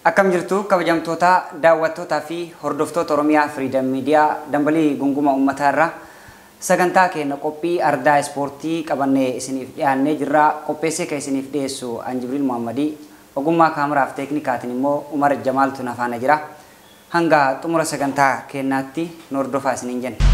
Akkam jirtu kabajamtoota daawwattootaa fi hordoftoota Oromiyaa Freedom Media dambalii gunguma uummataa irraa sagantaa keenya qophii ardaa ispoortii qabannee isiniif dhiyaannee jirra. Qopheessee kan isiniif dhiyeessu Anjibril Muhammadii, ogummaa kaameraaf teeknikaatiin immoo Umar Jamaaltu nafaana jira. Hanga xumura sagantaa keenyaatti nu hordofaa isiniin jenna.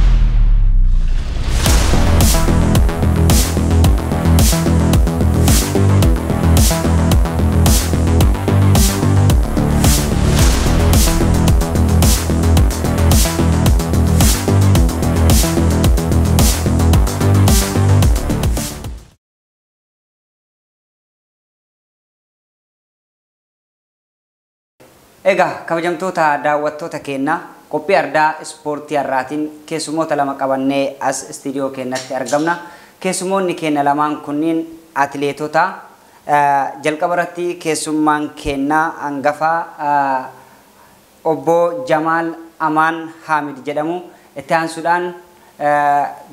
Egaa kabajamtoota daawwattoota keenya qophii ardaa ispoortii har'aatiin keessummoota lama qabannee as istiidiyoo keenyatti argamna. Keessummoonni keenya lamaan kunniin atileetota. Jalqaba irratti keessummaan keenya hangafaa obbo Jamaal Amaan Hamid jedhamu. Itti aansuudhaan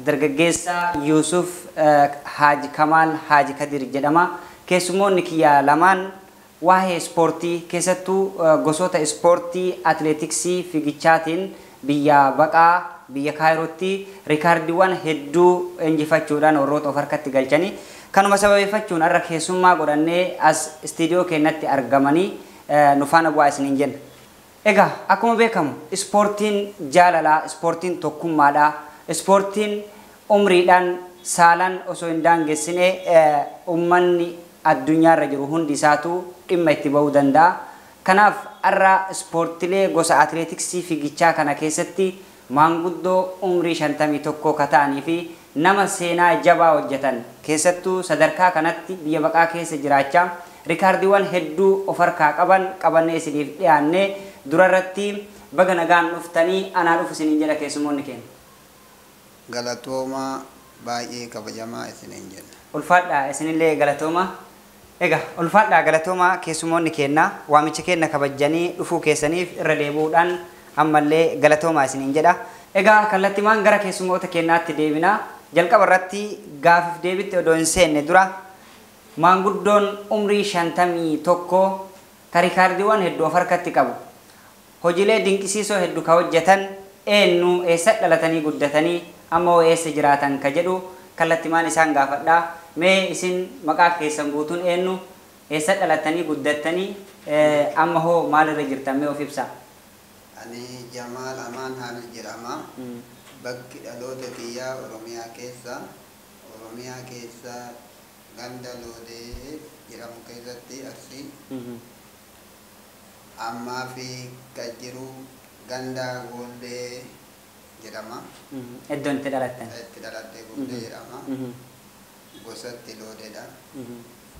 dargaggeessa Yusuf Haji Kamaal Haji Kadir jedhama. Keessummoonni kiyya lamaan waa'ee ispoortii keessattuu gosoota ispoortii atileetiksii fiigichaatiin biyya baqaa biyya Kaayirootti riikaardiiwwan hedduu injifachuudhaan warroota of harkatti galchanii kanuma sababeeffachuun har'a keessummaa godhannee as istiidiyoo keenyatti argamanii nu faana bu'aa isiniin jenna. Egaa akkuma beekamu ispoortiin jaalalaa, ispoortiin tokkummaadha, ispoortiin umriidhaan saalaan osoo hin daangessine uummanni addunyaarra jiru hundi isaatu dhimma itti bahuu danda'a. Kanaaf har'a ispoortiilee gosa atileetiksii fiigichaa kana keessatti maanguddoo umrii 51 ka ta'anii fi nama seenaa jabaa hojjetan keessattuu sadarkaa kanatti biyya baqaa keessa jiraachaa riikaardiiwwan hedduu of harkaa qaban qabannee isiniif dhiyaannee durarratti baga nagaan dhuftanii anaa dhufu isiniin jedha keessummoonni keenya. Galatooma baay'ee kabajamaa isiniin jenna. Ulfaadhaa isinillee galatooma. Egaa ulfaadhaa galatooma keessummoonni keenya waamicha keenya kabajanii dhufuu keessaniif irra deebi'uudhaan ammallee galatoomaa isiniin jedha. Egaa kallattimaan gara keessummoota keenyaatti deebina. Jalqaba irratti gaafiif deebitti odoo hin seenne dura maanguddoon umrii 51 ka riikaardiiwwan hedduu of harkatti qabu. Hojiilee dinqisiisoo hedduu ka hojjetan eenyu eessa dhalatanii guddatanii ammoo eessa jiraatan ka jedhu kallattimaan isaan gaafadhaa. Mee isin maqaa keessan guutuun eenyu eessa dhalatanii guddattanii amma hoo maalirra jirtan mee of ibsaa? Ani Jamaal Amaan Hamid jedhama. Bakki dhaloota kiyyaa Oromiyaa keessa ganda Loodee jedhamu keessatti Arsii. Ammaa fi kan jiru ganda Goondee jedhama. Iddoon itti dhalattan? Itti dhalattee Goondee jedhama. Gosatti Loodeedha.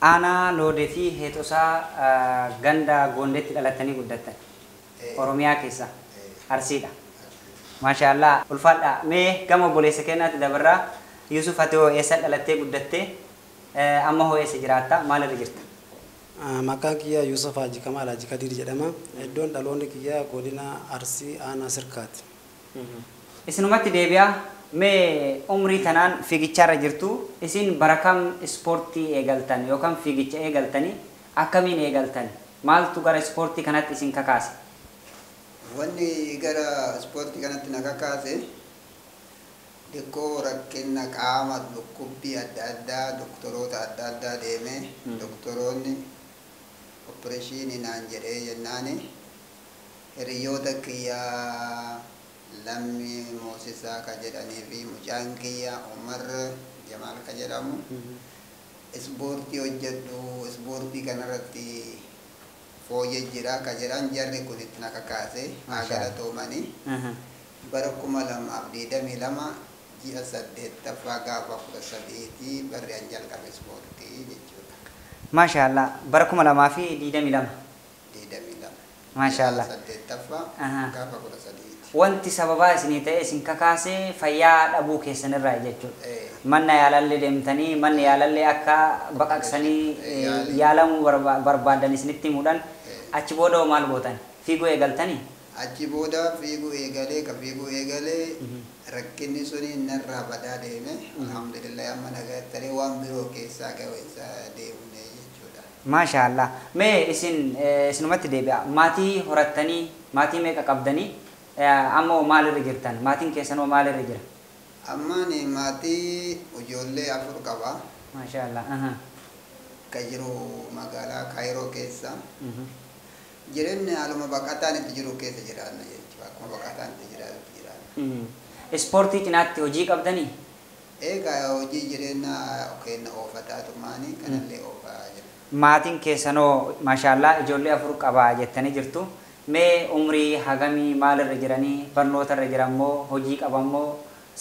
Aanaa Loodee fi Heexosaa ganda Goondeetti dhalatanii guddattan Oromiyaa keessa Arsiidha. Maashaallah ulfaadha. Mee gama obboleessa keenyaatti dabarraa Yusuf ati hoo eessa dhalattee guddattee amma hoo eessa jiraatta maalirra jirta? Maqaan kiyyaa Yusuf Haji Kamaal Haji Kadir jedhama. Iddoon dhaloonni kiyyaa godina Arsii aanaa Sirkaati. Isinumatti deebi'aa. Mee umrii tanaan fiigicharra jirtu isin barakam ispoortii eegaltan yookaan fiigicha eegaltanii akkamiin eegaltan maaltu gara ispoortii kanatti isin kakaase? Wanni gara ispoortii kanatti na kakaase dhikkoo rakkina qaama dhukkubbii adda addaa doktoroota adda addaa deemee doktoroonni opereeshinii naan jedhee jennaani hiriyoota kiyyaa Lammi Moosisaa ka jedhanii fi mucaan kiyya Umar Jamaal ka jedhamu ispoortii hojjedhu ispoortii kanarratti fooyyee jira ka jedhan jarri kun itti na kakaase haa galatoomanii bara 2022 ji'a 8ffaa gaafa 13 barri an jalqabe ispoortii jechuudha. Maashaallah bara 2022. Maashaallah 8ffaa gaafa 13. Wanti sababaa isinii ta'e isin kakaasee fayyaa dhabuu keessanirraa jechuudha. Manna yaalallee deemtanii manni yaalallee akka baqaqsanii yaalamuu barbaadan isinitti himuudhaan achi booda maal gootan? Fiiguu eegaltanii? Achi booda fiiguu eegalee rakkinni suni narraa badaa deeme alhamdulillah amma nagattanii waan biroo keessaa gaweessa deemne jechuudha. maashaallah mee isinumatti deebi'a maatii horattanii maatii meeqa qabdanii ammoo maalirra jirtan maatiin keessanoo maalirra jira Ammaani maatii ijoollee 4 qaba. maashaallah Kan jiru magaalaa Kaayiroo keessa. Jireenya haaluma baqataan itti jiru keessa jiraanna jechuudha. Akkuma baqataan itti jiraanna. Ispoortii cinaatti hojii qabdanii? Egaa hojii jireenya kenna oofataa tumaanii kanallee oofaa jira. Maatiin keessanoo maashaallah ijoollee 4 qabaa jettanii jirtu. Mee umrii hagamii maalirra jiranii barnootarra jiranmoo hojii qabanmoo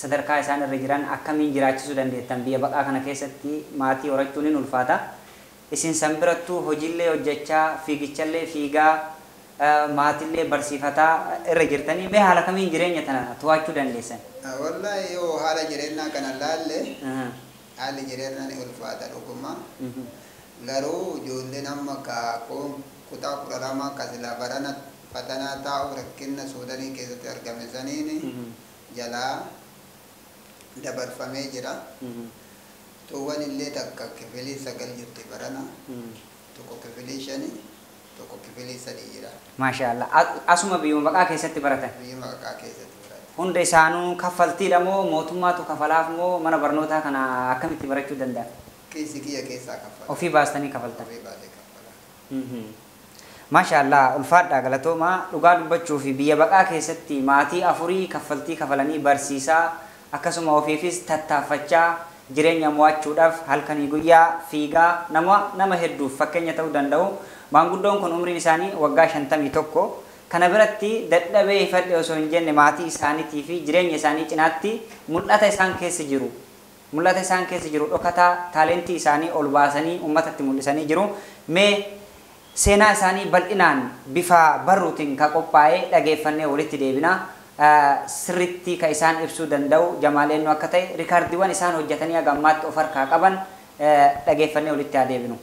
sadarkaa isaan irra jiran akkamiin jiraachisuu dandeettan biyya baqaa kana keessatti maatii horachuun ni ulfaata. Isin san birattuu hojiillee hojjechaa fiigichallee fiigaa maatillee barsiifataa irra jirtanii mee haala kamiin jireenya tana to'achuu dandeessan? Wallahi yoo haala jireenyaa kana laalle haalli jireenyaa ni ulfaata dhuguma. Garuu ijoolleen amma kutaa 12 kasila barana fatanaa taa'u rakkinna Suudaanii keessatti argame saniin jalaa dabarfamee jira. Tuuwwan illee takka kifilii 9 jirti barana. Tokko kifilii 5, tokko kifilii 3 jira. Maashaallah. Asuma biyyuma baqaa keessatti baratan? Biyyuma baqaa keessatti baratan. Hunda isaanuu kaffaltiidha moo mootummaatu kafalaaf moo mana barnootaa kana akkamitti barachuu danda'a? Keessi kiyya keessaa kaffala. Ofii baastanii kaffaltan? Ofii baasee kaffala. Maashaallah ulfaadhaa galatoomaa dhugaa dubbachuu fi biyya baqaa keessatti maatii 4 kaffaltii kafalanii barsiisaa akkasuma ofiifis tattaaffachaa jireenya mo'achuudhaaf halkanii guyyaa fiigaa nama hedduuf fakkeenya ta'uu danda'u. Maanguddoon kun umriin isaanii waggaa 51 kana biratti dadhabee ifadhe osoo hin jenne maatii isaaniitii fi jireenya isaanii cinaatti mul'ata isaan keessa jiru dhokataa taalentii isaanii ol baasanii uummatatti mul'isanii jiru. Mee seenaa isaanii bal'inaan bifa barruutiin ka qophaa'ee dhageeffannee walitti deebina. Sirriitti ka isaan ibsuu danda'u jamaaleennu akka ta'e riikaardiiwwan isaan hojjetanii hagammaatti of harkaa qaban dhageeffannee walitti haa deebinu.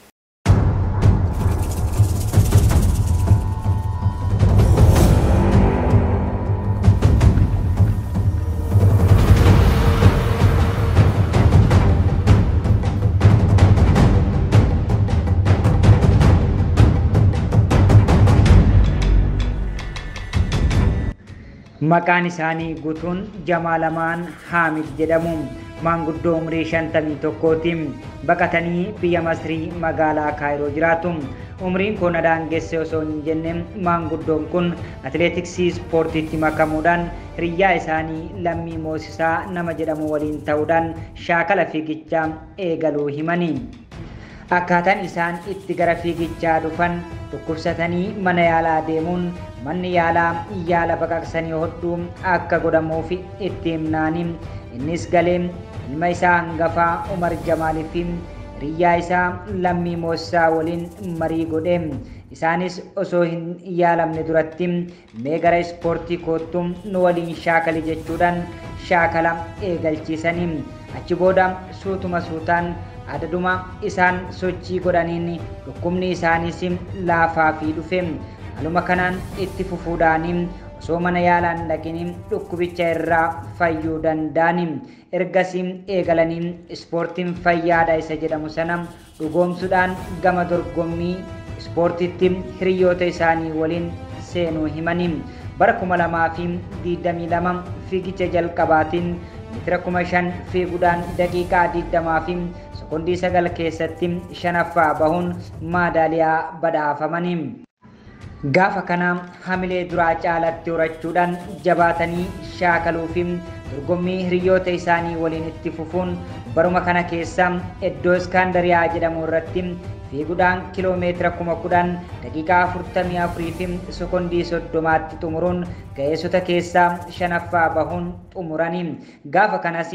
Maqaan isaanii guutuun Jamaalamaan Haamid jedhamu maanguddoo umrii 51tiin baqatanii biyya Masrii magaalaa Kaayiroo jiraatu. Umriin kun daangesse osoo hin jenne maanguddoon kun atileetiksii ispoortiitti makamuudhaan hiriyyaa isaanii Lammii Moosisaa nama jedhamu waliin ta'uudhaan shaakala fiigichaa eegaluu himanii. Akkaataan isaan itti gara fiigichaa dhufan dhukkubsatanii mana yaalaa deemuun manni yaalaa yaala baqaqsanii hodhuu akka godhamuuf itti himnaani. Innis galee ilma isaa hangafaa Umar Jamaalii fi hiriyyaa isaa Lammii Moosisaa waliin marii godhe. Isaanis osoo hin yaalamne duratti mee gara ispoortii koottu nu waliin shaakali jechuudhaan shaakala eegalchiisanii. Achi booda suutuma suutaan adaduma isaan sochii godhaniin dhukkubni isaaniis laafaa fi dhufe. Haaluma kanaan itti fufuudhaan osoo mana yaalaan dhaqin dhukkubicha irraa fayyuu danda'an. Ergasii eegalanii ispoortiin fayyaadha isa jedhamu sana dhugoomsuudhaan gama dorgommii ispoortiitti hiriyoota isaanii waliin seenuu himanii. Bara 2022 fiigicha jalqabaatiin meetira 5,000 fiiguudhaan daqiiqaa 20 fi sekondii 9 keessatti 5ffaa bahuun maadaaliyaa badhaafamanii. Gaafa kana hamilee duraa caalatti horachuudhaan jabaatanii shaakaluu fi dorgommii hiriyoota isaanii waliin itti fufuun baruma kana keessa iddoo Iskaandariyaa jedhamu irratti fiiguudhaan kiloomeetira 10,000 daqiiqaa 44 fi sekondii 30tti xumuruun ga'eessota keessaa 5ffaa bahuun xumuranii. Gaafa kanas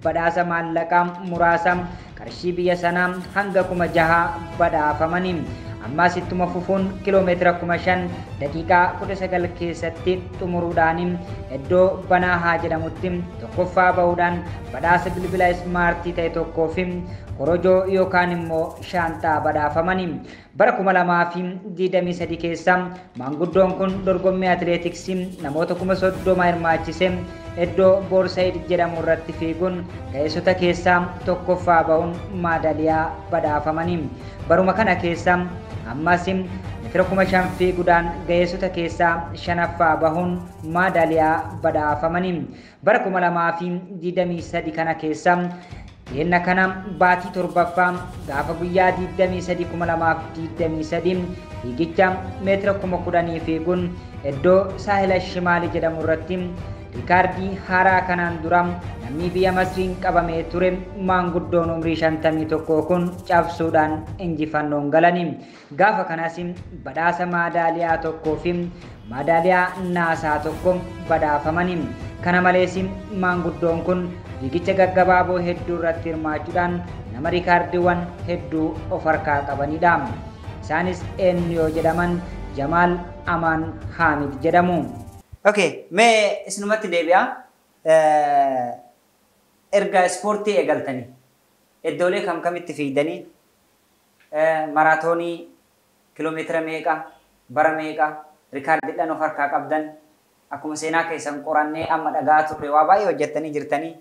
badhaasa maallaqaa muraasa qarshii biyya sanaa hanga 6,000 badhaafamanii. Ammas ittuma fufuun kiloomeetira 5,000 daqiiqaa 19 keessatti xumuruudhaan iddoo Banaahaa jedhamutti tokkoffaa bahuudhaan badhaasa bilbila ismaartii ta'e tokkoo fi korojoo yookaan immoo shaanxaa badhaafamanii. Bara 2023 keessa maanguddoon kun dorgommii atileetiksii namoota 30,000 hirmaachise iddoo Boorsaayid jedhamu irratti fiiguun ga'eessota keessaa tokkoffaa bahuun maadaaliyaa badhaafamanii. Baruma kana keessa ammas meetira 5,000 fiiguudhaan ga'eessota keessaa shanaffaa bahuun maadaaliyaa badhaafamanii. Bara 2023 kana keessa yenna kana baatii torbaffaa gaafa guyyaa 23/2023 fiigicha meetira 10,000 fiiguun iddoo saahila shimaalii jedhamu irratti riikaardii haaraa kanaan dura namni biyya Masriin qabamee ture maanguddoon umrii 51 kun cabsuudhaan injifannoon galanii. Gaafa kanas badhaasa maadaaliyaa tokkoo fi maadaaliyaa naasaa tokko badhaafamanii. Kana malees maanguddoon kun fiigicha gaggabaaboo hedduu irratti hirmaachuudhaan nama riikaardiiwwan hedduu of harkaa qabanidha. Isaanis eenyu yoo jedhaman Jamaal Amaan Haamid jedhamu. Okay, mee isinumatti deebi'a. Erga ispoortii eegaltanii iddoolee kam kamitti fiigdanii maraatoonii kiiloomeetira meeqa bara meeqa riikaardiidhaan of harkaa qabdan akkuma seenaa keessan qorannee amma dhagaa turre waa baay'ee hojjettanii jirtanii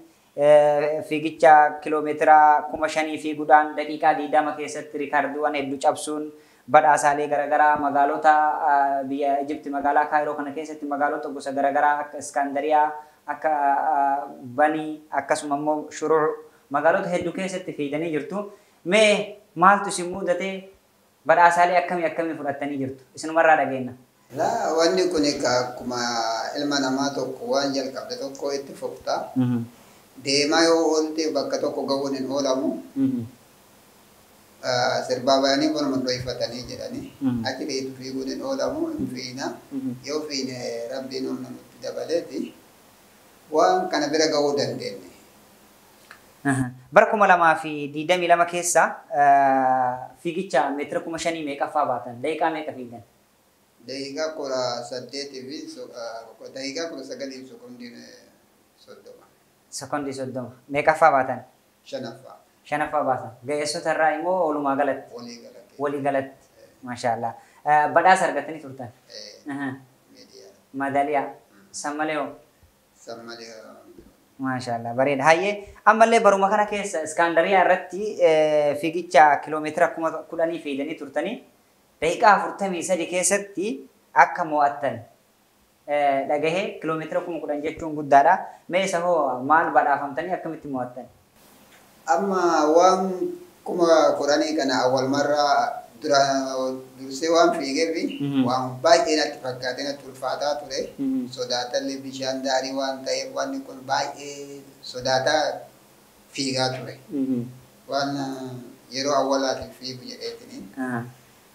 fiigicha kiiloomeetira 5,000 fiiguudhaan daqiiqaa 20 keessatti riikaardiiwwan hedduu cabsuun badhaasaalee garaagaraa magaalota biyya Ijipti magaalaa Kaayiroo kana keessatti magaalota gosa garaagaraa akka Iskandariyaa akka Banii akkasuma immoo Shurur magaalota hedduu keessatti fiigdanii jirtu. Mee maaltu isin mudatee badhaasaalee akkamii fudhattanii jirtu? Isinumarraa dhageenya. Wanni kun akkuma ilma namaa tokko waan jalqabde tokko itti fufta. Deemaa yoo oolte bakka tokko ga'uun hin oolamu. Sirbaa bayanii bonuma dho'ifatanii jedhanii achi dheetu fiiguun hin oolamu hin fiina. Yoo fiine rabbiin humna nutti dabaleeti waan kana bira ga'uu dandeenye. Bara 2022 keessa fiigicha meetira 5,000 meeqaffaa baatan? Daqiiqaa meeqa fiigdan? Daqiiqaa 18 fi daqiiqaa 19 sekondii 30. Meeqaffaa baatan? Shanaffaa baatan. Ga'eessota irraa immoo walumaa galatti? Walii galatti. Maashaallah. Badhaasa argattanii turtan? Madaaliyaa. Sammalee. Maashaallah bareeda. Hayyee ammallee baruma kana keessa Iskandariyaa irratti fiigicha kiiloomeetira 10,000 fiigdanii turtanii daqiiqaa 43 keessatti akka mo'attan dhagahee kiiloomeetira 10,000 jechuun guddaadha. Mee isa hoo maal badhaafamtanii akkamitti mo'attan? Amma waan 10,000 kana awwal marraa dursee waan fiigeef waan baay'ee natti fakkaatee natti ulfaataa ture. Sodaatallee bishaan daarii waan ta'eef wanni kun baay'ee sodaataa fiigaa ture. Waan yeroo awwalaatiif fiigu jedheetiniin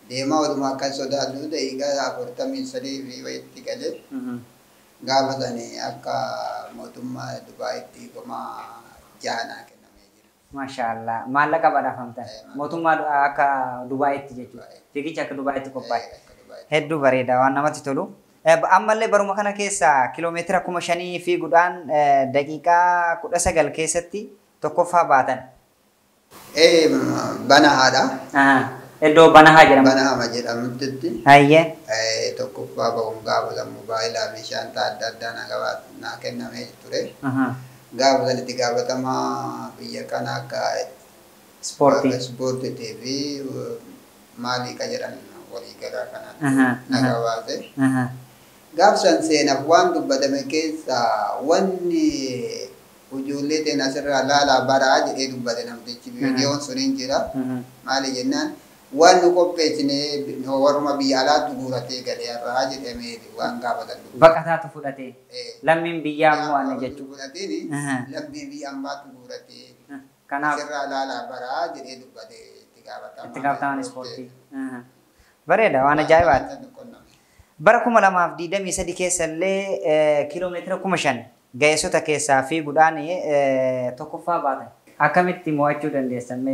deemaa walumaa akkan sodaatu daqiiqaa 43 fi wayitti galee gaafa sanii akka mootummaa Dubaayitti gomaa jahanaa kennamee jira. Maashaallah. Maallaqa badhaafamtan? Mootummaa akka Dubaayitti jechuudha. Fiigicha akka Dubaayitti qophaa'e. Hedduu bareeda waan namatti tolu. Ammallee baruma kana keessa kiiloomeetira 5,000 fiiguudhaan daqiiqaa 19 keessatti tokkoffaa baatan. Banahaadha. Iddoo Banahaa jedhama. Banahaa jedhamutti. Hayyee. Tokkoffaa bahuun gaafa mobaayilaa meeshaan adda addaa naa kennamee ture. Gaafa sanatti gaafatamaa biyya kana akka ispoortii fi maalii ka jedhan walii galaa kanaan naga baase. Gaafa san seenaaf waan dubbatame keessa wanni ijoollee ta'een asirraa laalaa baraa jedhee dubbate namtichi viidiyoon suniin jira. Maali jennaan waan nu qopheessine warruma biyya alaatti guuratee galee irraa jedhamee waan gaafatan. Baqataatu fudhatee lammiin biyyaa mo'anne jechuudha. Lammiin biyya ammaatti guuratee kanaaf asirraa laalaa baraa jedhee dubbate itti gaafatamaan ispoortii. Bareeda waan ajaa'ibaati. Bara 2023 keessa illee kiiloomeetira 5,000 ga'eessota keessaa fiiguudhaan tokkoffaa baatan. Akkamitti mo'achuu dandeessan?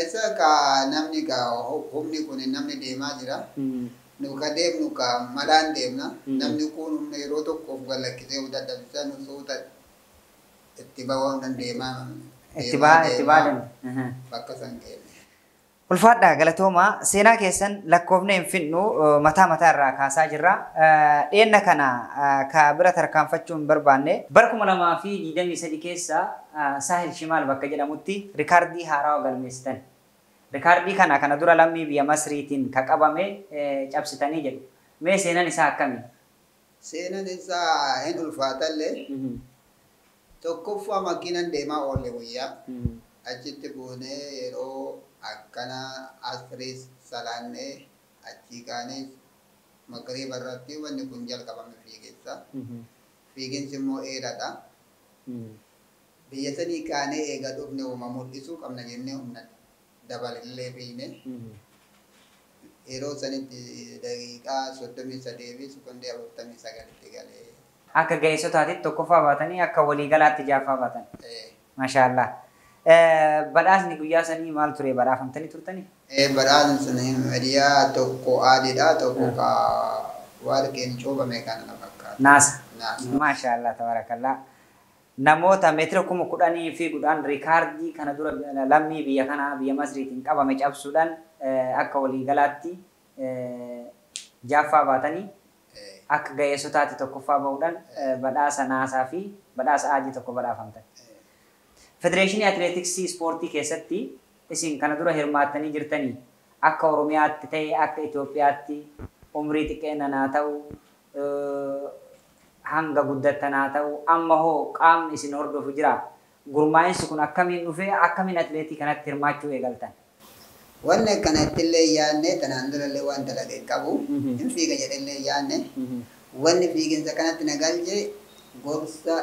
Isa ka namni ka humni kun namni deemaa jira. Nu ka deemnu ka malaan deemna. Namni kun humna yeroo tokkoof gallakkisee dadhabsiisa nu suuta itti ba'uu dandeemaa. Itti baadan. Bakka san keenya. Ulfaadhaa galatoomaa seenaa keessan lakkoofnee hin fixnu mataa irraa kaasaa jirra. Dheenna kana ka bira tarkaanfachuu hin barbaanne bara 2023 keessa Saahil Shimaal bakka jedhamutti riikaardii haaraa galmeessitan. Rikaardii kana dura lammii biyya Masriitiin ka qabame cabsitanii jedhu. Mee seenaan isaa akkamii? Seenaan isaa hin ulfaatallee tokkoffaa makiinan deemaa oolle guyyaa achitti buunee yeroo akkana asriis salaannee achii kaanee magriiba irratti wanni kun jalqabame fiiginsa. Fiiginsi immoo dheeraadha. Biyya sanii kaanee eega dhufne uuma mul'isuu qabna jennee humna dabalillee fiine. Yeroo sanitti daqiiqaa 33 fi sekondii 49 galee. Akka ga'eessotaatitti tokkoffaa baatanii akka waliigalaatti jaaffaa baatan. Maashaallah. Badhaasni guyyaa sanii maal ture badhaafamtanii turtanii? Badhaasni sanii miidiyaa tokko adiidha tokko ka warqeen coobame kana na fakkaata. Naasa. Maashaallah tabarakallah. Namoota meetira 10,000 fiiguudhaan rikaardii kana dura lammii biyya kanaa biyya Masriitiin qabame cabsuudhaan akka waliigalaatti jaaffaa baatanii akka ga'eessotaatti tokkoffaa bahuudhaan badhaasa naasaa fi badhaasa aajii tokko badhaafamtan. Federeeshinii Atileetiksii Ispoortii keessatti isin kana dura hirmaattanii jirtanii akka Oromiyaatti ta'e akka Itoophiyaatti umrii xiqqeenna ta'u hanga guddattanaa ta'u amma hoo qaamni isin hordofu jira. Gurmaa'insi kun akkamiin dhufee akkamiin atileetii kanatti hirmaachuu eegaltan? Wanni akkanatti illee yaadne tanaan durallee waan dalagee qabu hin fiiga jedhallee yaadne wanni fiiginsa kanatti na galche gorsa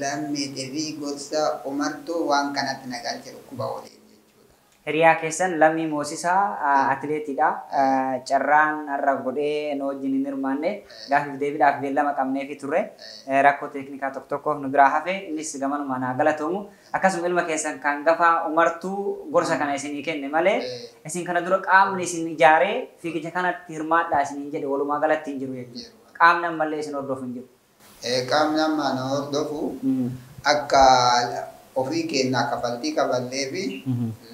lammiitii fi gorsa umartuu waan kanatti na galche dhukkuba waliin jechuudha. Hiriyaa keessan Lammii Moosisaa atileetiidha. Carraan har'a godhee nu wajjin hin hirmaanne gaafiif deebiidhaaf beellama qabneefi turre rakkoo teeknikaa tokko tokkoof nu biraa hafe innis gamanuma naa galatoomu. Akkasuma ilma keessan kan gafaa umartuu gorsa kana isinii kenne malee isin kana dura qaamni isin ijaaree fiigicha kanatti hirmaadhaa isiniin jedhe walumaa galatti hin jiru jechuudha. Qaamni ammallee isin hordofu hin jiru. Qaamni amma nu hordofu akka ofii keenyaa kafaltii kaballee fi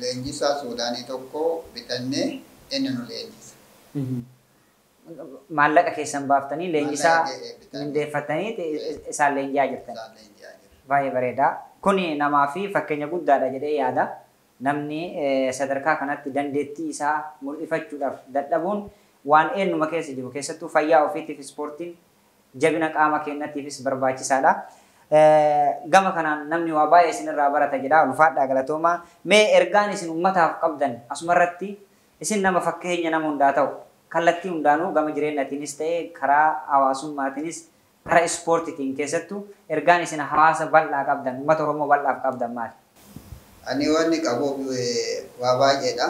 leenjisaa Suudaanii tokko bitannee inni nu leenjisa. Maallaqa keessan baaftanii leenjisaa mindeeffatanii isaan leenjisaa jirtan. Baay'ee bareeda. Kuni namaa fi fakkeenya guddaadha jedhee yaada. Namni sadarkaa kanatti dandeettii isaa mul'ifachuudhaaf dadhabuun waan eenyuma keessa jiru keessattuu fayyaa ofiitiif ispoortiin jabina qaama keenyatiifis barbaachisaadha. Gama kanaan namni waa baay'ee isinirraa barata jedha ulfaadhaa galatoomaa. Mee ergaan isin uummataaf qabdan asumarratti isin nama fakkeenya nama hundaa ta'u kallattii hundaanuu gama jireenyatiinis ta'ee karaa hawaasummaatiinis karaa ispoortiitiin keessattuu ergaan isin hawaasa bal'aa qabdan uummata Oromoo bal'aaf qabdan maali? Ani wanni qabuuf waa baay'eedha.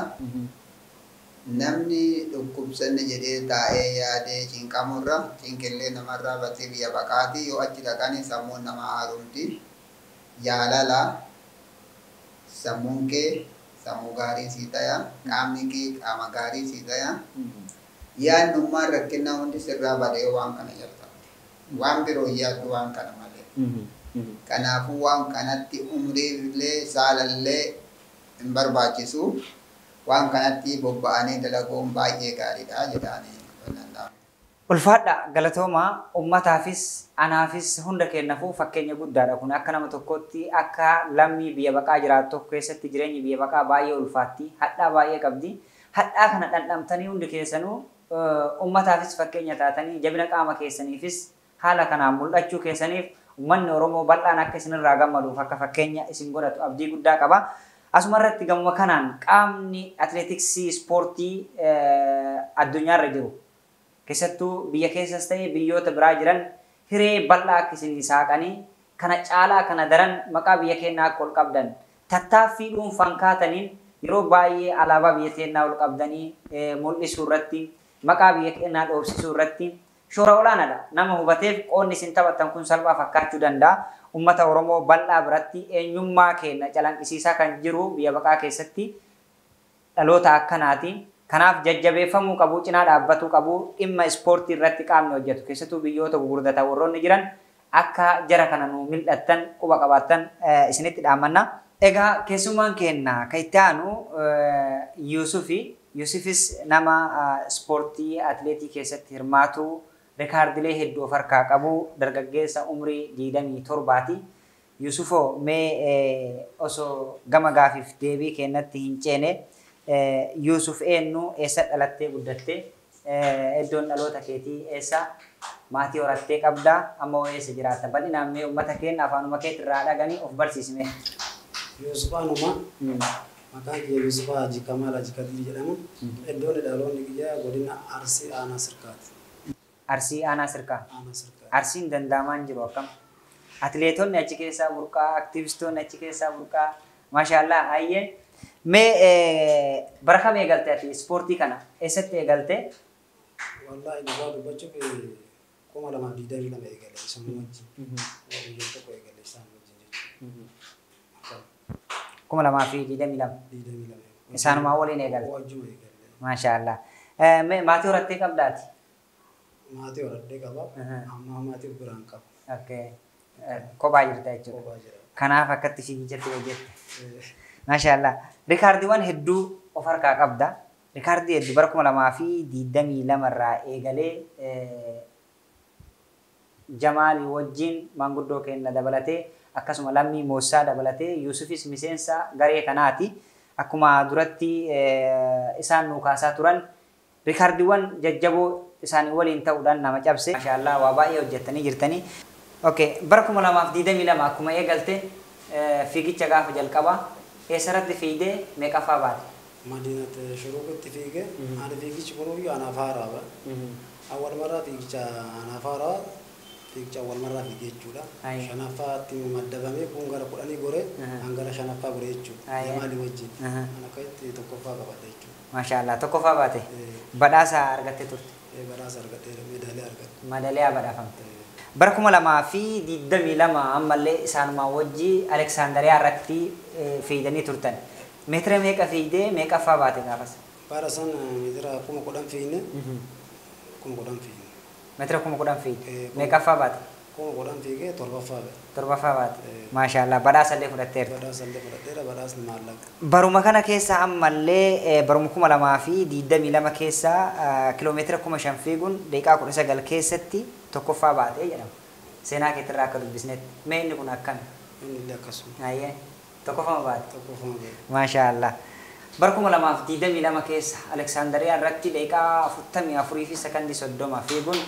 Namni dhukkubsanne jedhee taa'ee yaadee cinqamurra cinqillee namarraa battee biyya baqaati yoo achi dhaqanii sammuun nama haaromti. Jaalala sammuun kee sammuu gaarii sii ta'a qaamni kee qaama gaarii sii ta'a. Yaadnummaan rakkinaa hundi sirraa badee waan kana jalqabde. Waan biroo yaaddu waan kana malee. Kanaafuu waan kanatti umriillee saalallee hin barbaachisu. Waan kanatti bobba'anii dalaguun baay'ee gaariidha jedhanii. Ulfaadha galatoomaa uummataafis anaafis hunda kennaafuu fakkeenya guddaadha kun akka nama tokkotti akka lammii biyya baqaa jiraatu tokko keessatti jireenyi biyya baqaa baay'ee ulfaatti hadhaa baay'ee qabdi. Hadhaa kana dhandhamtanii hundi keessanuu uummataafis fakkeenya taatanii jabina qaama keessaniifis haala kanaan mul'achuu keessaniif uummanni Oromoo bal'aan akka isinirraa gammaduuf akka fakkeenya isin godhatu abdii guddaa qaba. Asumarratti gamuma kanaan qaamni atileetiksii ispoortii addunyaarra jiru keessattuu biyya keessas ta'ee biyyoota biraa jiran hiree bal'aa akka isin saaqanii kana caalaa kana daran maqaa biyya keenyaa akka ol qabdan tattaaffii dhuunfaan kaataniin yeroo baay'ee alaabaa biyya keenyaa ol qabdanii mul'isuu irratti maqaa biyya keenyaa dhoofsisuu irratti shoora olaanaadha. Nama hubateef qoonni isin taphattan kun salphaa fakkaachuu danda'a. Ummata Oromoo bal'aa biratti eenyummaa keenya calanqisiisaa kan jiru biyya baqaa keessatti dhaloota akkanaati. Kanaaf jajjabeeffamuu qabu, cinaa dhaabbatuu qabu, dhimma ispoortii irratti qaamni hojjetu keessattuu biyyoota gurguddataa warroonni jiran akka jara kana nu mil'attan quba qabaattan isinitti dhaammanna. Egaa keessummaan keenya kan itti aanu Yuusufi. Yuusufis nama ispoortii atileetii keessatti hirmaatu rikaardilee hedduu of harkaa qabu dargaggeessa umrii 27ti. Yusufoo mee osoo gama gaafiif deebii kennatti hin ceene Yusuf eenyu eessa dhalattee guddattee iddoon dhaloota keetii eessa maatii horattee qabdaa amma eessa jiraata bal'inaan mee uummata keenya afaanuma keetti irraa dhaganii of barsiisme. Yusufaanuma maqaan kiyya Yusufaa Hajji Kamaal Hajji Kadir jedhama. Iddoon dhaloonni kiyya godina Arsii Aanaa Sirkaati. Arsii Aanaa Sirkaa. Aanaa Sirkaa. Arsiin danda'amaan jiru akkam? Atileetonni achi keessaa burqaa, aktiivistoonni achi keessaa burqaa, maashaallah ayyeen. Mee bara kam eegalte ati ispoortii kana eessatti eegalte? Wallahi dhugaa dubbachuuf 2022 eegale isaan wajjin. Biyya tokko eegale isaan wajjin jechuudha. 2022. Isaanuma waliin eegalte? Wajjin eegale. Maashaallah. Mee maatii horattee qabdaati? Maatii horadhee qaba. Amma maatii biraan qaba. Okay. Kophaa jirta jechuudha. Kophaa jira. Kanaaf akkatti fiigichatti hojjette. Maashaallah. Rikaardiiwwan hedduu of harkaa qabda. Rikaardii hedduu bara 2022 irraa eegalee Jamaalii wajjin manguddoo keenya dabalatee akkasuma Lammii Moossaa dabalatee Yusufis miseensa garee kanaati. Akkuma duratti isaan nu kaasaa turan rikaardiiwwan jajjaboo isaanii waliin ta'uudhaan nama cabse. Maashaallah waa baay'ee hojjettanii jirtanii. Okay, bara 2022 akkuma eegalte fiigicha gaafa jalqaba eessarratti fiigdee meeqaffaa baate? Madiinatti shuruuqitti fiige ani fiigichi kunuyyuu anaaf haaraadha. Awwal marraa fiigicha anaaf haaraa fiigicha awwal marraa fiige jechuudha. Shanaffaatti maddabamee kun gara 10 gore hangara shanaffaa gore jechuudha. Jamaalii wajjin. Ana akkatti tokkoffaa qabadde jechuudha. Maashaallah tokkoffaa baate. Badhaasa argattee turte? Badhaasa argadde meedaaliyaa argadde. Meedaaliyaa badhaafamte. Bara 2022 ammallee isaanuma wajji Aleksaandariyaa irratti fiigdanii turtan. Meetira meeqa fiigdee meeqaffaa baate gaafas? Bara san meetira 10,000 fiigne. 10,000 fiigne. Meetira 10,000 fiigde. Meeqaffaa baate? 10,000 fiigee torbaffaa baate. Torbaffaa baate. Maashaallah badhaasa illee fudhatteerta. Badhaasa illee fudhatteera badhaasni maallaqa. Baruma kana keessa ammallee baruma 2022 keessa kiiloomeetira 5,000 fiiguun daqiiqaa 19 keessatti tokkoffaa baatee jedhama. Seenaa keetirraa akka dubbisnetti. Mee inni kun akkami? Inni illee akkasuma. Ayyee tokkoffaa baate. Tokkoffaa baate. Maashaallah. Bara 2022 keessa Aleksaandariyaa irratti daqiiqaa 44 fi sekondii 30 fiiguun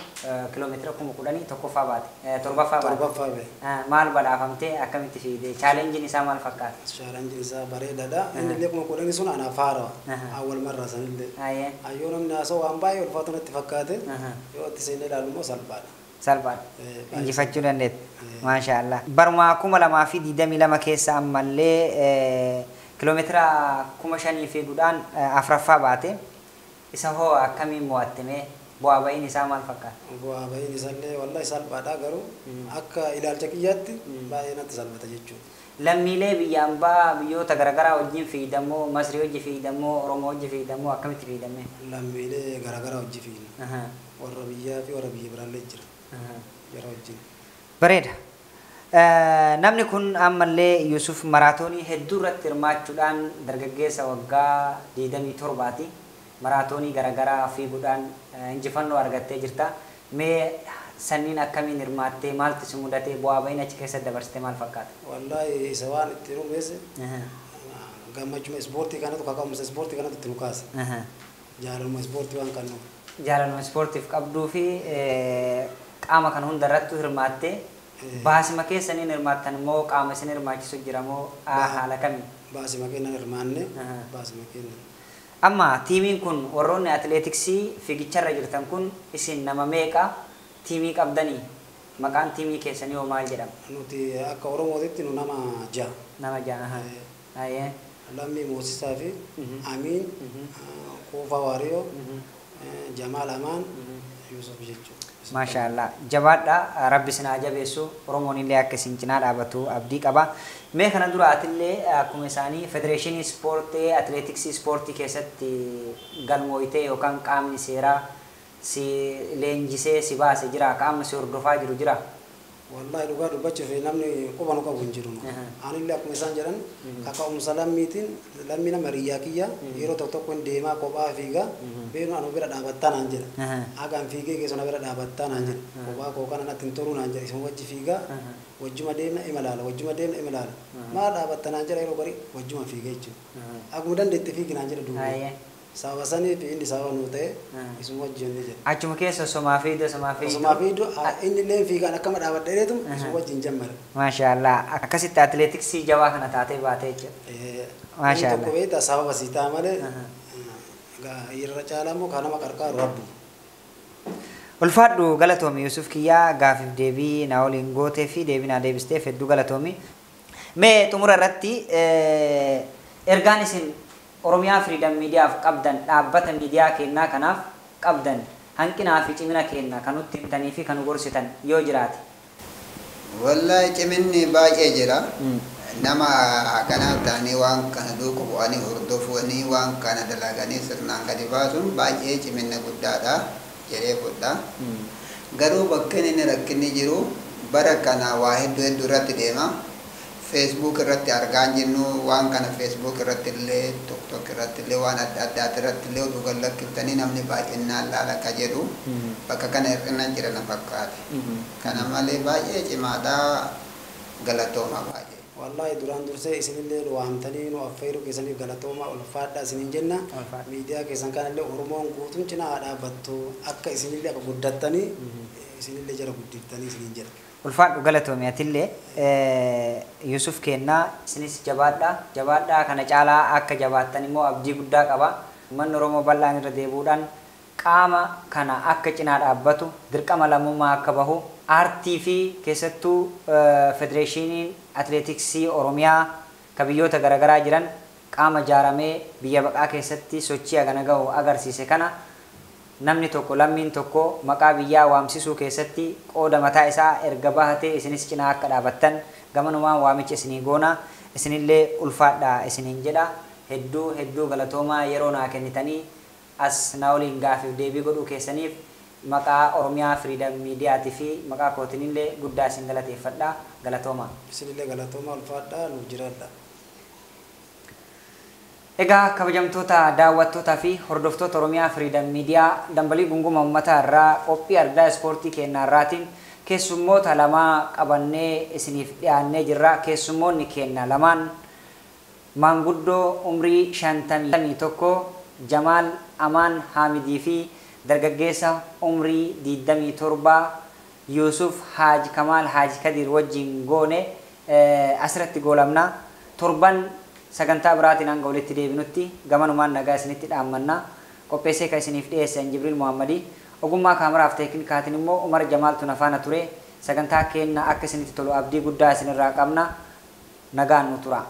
kiiloomeetira 10,000 tokkoffaa baate. Torbaffaa baate. Torbaffaa baate. Maal badhaafamtee akkamitti fiigde? Chaalenjiin isaa maal fakkaata? Chaalenjiin isaa bareedaadha. Inni illee 10,000 sun anaaf haaraa. Awwal marraa sanillee. Ayyee. Ayyoo namni haasa'u waan baay'ee ulfaatu natti fakkaate. Yoo itti seennee ilaalu immoo salphaadha. Salphaadha. Injifachuu dandeetta. Maashaallah. Baruma 2022 keessa ammallee kiiloomeetira 5,000 fiiguudhaan afuraffaa baate. Isa hoo akkamiin mo'attee bu'aa ba'iin isaa maal fakkaata? Bu'aa ba'iin isaallee wallahi salphaadha garuu akka ilaalcha kiyyaatti baay'ee natti salphata jechuudha. Lammiilee biyya ambaa biyyoota garaagaraa wajjin fiigdamoo Masrii wajjin fiigdamoo Oromoo wajjin fiigdamoo akkamitti fiigdame? Lammiilee garaagaraa wajjin fiigna. Warra biyyaa fi warra biyya biraallee jira. Jara wajjin. Bareeda. Namni kun ammallee Yusuf maraatoonii hedduu irratti hirmaachuudhaan dargaggeessa waggaa 27ti. Maraatoonii garaagaraa fiiguudhaan injifannoo argattee jirta. Mee sanniin akkamiin hirmaattee maaltu si mudatee bu'aa ba'iin achi keessatti dabarsitee maal fakkaata? Wallahi isa waan itti rumeesse gammachuma ispoortii kanatu kaka'umsa ispoortii kanatu itti nu kaase. Jaalaluma ispoortii waan qabnuuf. Jaalaluma ispoortiif qabduu fi qaama kan hunda irratti hirmaattee baasima keessaniin hirmaattan immoo qaama isin hirmaachisu jira moo haala kamii? Baasima kennan hirmaanne baasima kennan. Amma tiimiin kun warroonni atileetiksii fiigicharra jirtan kun isin nama meeqa tiimii qabdanii? Maqaan tiimii keessanii hoo maal jedhama? Nuti akka Oromootitti nu nama 6. Nama 6. Ayyee. Lammii Moosisaa fi Amiin, Kuufaa Waariyoo, Jamaal Amaan, Yusuf jechuudha. Maashaallah. Jabaadha. Rabbi sinaa jabeessu. Oromoon illee akka isin cinaa dhaabatu abdii qaba. Mee kana duraatillee akkuma isaanii federeeshinii ispoortii atileetiksii ispoortii keessatti galmooytee yookaan qaamni seeraa si leenjisee si baase jira qaamni si hordofaa jiru jira. والله لقى دبتش في نمني قبنا قبون جرون أنا اللي أكو مثلا جران كاكا مسلم ميتين لمينا مرياكية يرو تكون ديما قبا فيجا بينو أنا بيرد أبتان أنجل أكان فيجا كيسنا بيرد أبتان أنجل قبا كوكان أنا تنتورون أنجل اسمه وجه فيجا وجما ديمنا إملالا وجما ديمنا إملالا ما دا أبتان أنجل يرو بري وجما فيجا يجو أكو مدن دتفيجا أنجل دوما Sawasani fi indi sawa nute ismu wajjin nije. Achuma keessa somafiido. Somafiido inni leen fiigaan akkama dhaabadheetum ismu wajjin jammare. Maashaallah akkasitti atleetiksii jabaa kana taatee baatee jechuudha. Maashaallah. Tokko beektaa sababa siitaa malee irra caalamu kanama qarqaaru rabbu. Ulfaadhu galatoomi Yusuf Kiyyaa gaafiif deebii na waliin gootee fi deebii na deebisteef hedduu galatoomi. Mee xumura irratti ergaan isin Oromiyaa Freedom Media qabdan dhaabbata miidiyaa kennaa kanaaf qabdan hanqinaa fi cimina kennaa kan nutti himtanii fi kan gorsitan yoo jiraate. Wallahi ciminni baay'ee jira. Nama kanaaf taanii waan kana duuku bu'anii hordofanii waan kana dalaganii sirnaan gadi baasuun baay'ee ciminna guddaadha jedhee fudha. Garuu bakka inni rakkinni jiru bara kana waa hedduu irratti deema. Facebook irratti argaan jennu waan kana Facebook irratti illee TikTok irratti illee waan adda addaati irratti illee oduu gallakkiftaanii namni baay'inaan laala ka jedhu bakka kana hir'inaan jira na fakkaate. Kana malee baay'ee cimaadha galatooma baay'ee. Wallahi duraan dursee isinillee waamtanii nu affeeruu keessaniif galatooma ulfaadha isinin jenna. Miidiyaa keessan kanallee Oromoon guutuun cinaa dhaabbattu akka isinillee akka guddattanii isinillee jara guddiftanii isinin jedha. Ulfaadhu galatoomi atillee Yusuf kennaa isinis jabaadhaa kana caalaa akka jabaattan immoo abdii guddaa qaba. Uummanni Oromoo bal'aan irra deebuudhaan qaama kana akka cinaa dhaabbatu dirqama lammummaa akka bahu aartii fi keessattuu federeeshiniin atleetiksii Oromiyaa ka biyyoota garaagaraa jiran qaama ijaaramee biyya baqaa keessatti sochii hagana gahu agarsiise kana namni tokko lammiin tokko maqaa biyyaa waamsisuu keessatti qooda mataa isaa erga bahatee isinis cinaa akka dhaabattan gamanumaan waamicha isinii goona isinillee ulfaadhaa isiniin jedha hedduu galatoomaa yeroo naa kennitanii as na waliin gaafiif deebii godhuu keessaniif maqaa Oromiyaa Freedom Mediaatii fi maqaa kootinillee guddaa isin galateeffadha galatoomaa. Isinillee galatoomaa ulfaadhaa nuuf jiraadha. Egaa kabajamtoota daawwattootaa fi hordoftoota Oromiyaa Freedom Media dambalii gunguma uummataa irraa qophii addaa ispoortii kennaa irraatiin keessummoota lamaa qabannee isiniif dhiyaannee jirra. Keessummoonni kenna lamaan maanguddoo umrii 51 Jamaal Amaan Hamidii fi dargaggeessa umrii 27 Yusuf Haji Kamal Haji Kadir wajjin goone asirratti goolamna. Torban sagantaa biraatiin hanga walitti deebinutti gamanumaan nagaa isinitti dhaammanna. Qopheessee kan isiniif dhiyeessan Jibril Muhammadii ogummaa kaameraaf teeknikaatiin immoo Umar Jamaaltu nafaana ture. Sagantaa keenya akka isinitti tolu abdii guddaa isinirraa qabna. Nagaan nu tura.